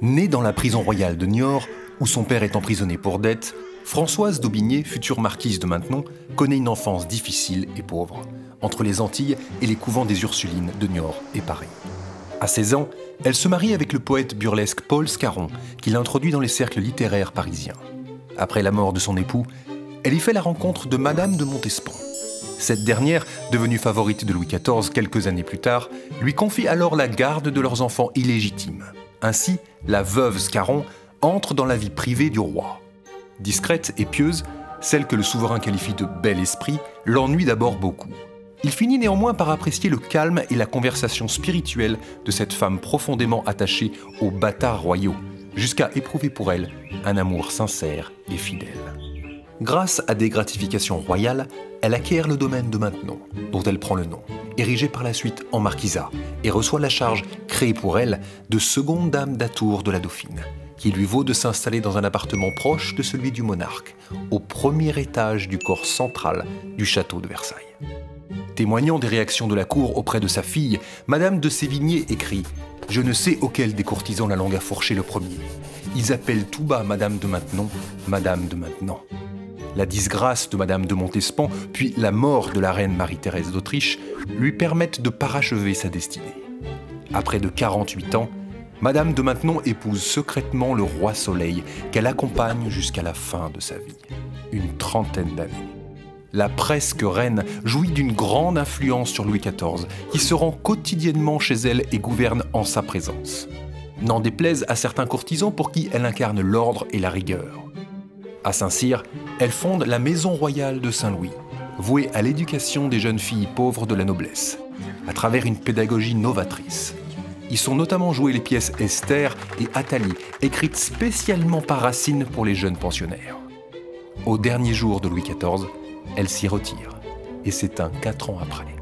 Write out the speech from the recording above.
Née dans la prison royale de Niort, où son père est emprisonné pour dette, Françoise d'Aubigné, future marquise de Maintenon, connaît une enfance difficile et pauvre, entre les Antilles et les couvents des Ursulines de Niort et Paris. À 16 ans, elle se marie avec le poète burlesque Paul Scarron, qui l'introduit dans les cercles littéraires parisiens. Après la mort de son époux, elle y fait la rencontre de Madame de Montespan. Cette dernière, devenue favorite de Louis XIV quelques années plus tard, lui confie alors la garde de leurs enfants illégitimes. Ainsi, la veuve Scarron entre dans la vie privée du roi. Discrète et pieuse, celle que le souverain qualifie de bel esprit l'ennuie d'abord beaucoup. Il finit néanmoins par apprécier le calme et la conversation spirituelle de cette femme profondément attachée aux bâtards royaux, jusqu'à éprouver pour elle un amour sincère et fidèle. Grâce à des gratifications royales, elle acquiert le domaine de Maintenon, dont elle prend le nom, érigé par la suite en marquisat, et reçoit la charge, créée pour elle, de seconde dame d'atour de la Dauphine, qui lui vaut de s'installer dans un appartement proche de celui du monarque, au premier étage du corps central du château de Versailles. Témoignant des réactions de la cour auprès de sa fille, Madame de Sévigné écrit « Je ne sais auquel des courtisans la langue a fourché le premier. Ils appellent tout bas Madame de Maintenon, Madame de Maintenon. » La disgrâce de Madame de Montespan, puis la mort de la reine Marie-Thérèse d'Autriche, lui permettent de parachever sa destinée. À près de 48 ans, Madame de Maintenon épouse secrètement le roi Soleil, qu'elle accompagne jusqu'à la fin de sa vie, une trentaine d'années. La presque reine jouit d'une grande influence sur Louis XIV, qui se rend quotidiennement chez elle et gouverne en sa présence. N'en déplaise à certains courtisans pour qui elle incarne l'ordre et la rigueur. À Saint-Cyr, elle fonde la Maison royale de Saint-Louis, vouée à l'éducation des jeunes filles pauvres de la noblesse, à travers une pédagogie novatrice. Y sont notamment jouées les pièces Esther et Athalie, écrites spécialement par Racine pour les jeunes pensionnaires. Au dernier jour de Louis XIV, elle s'y retire et s'éteint 4 ans après.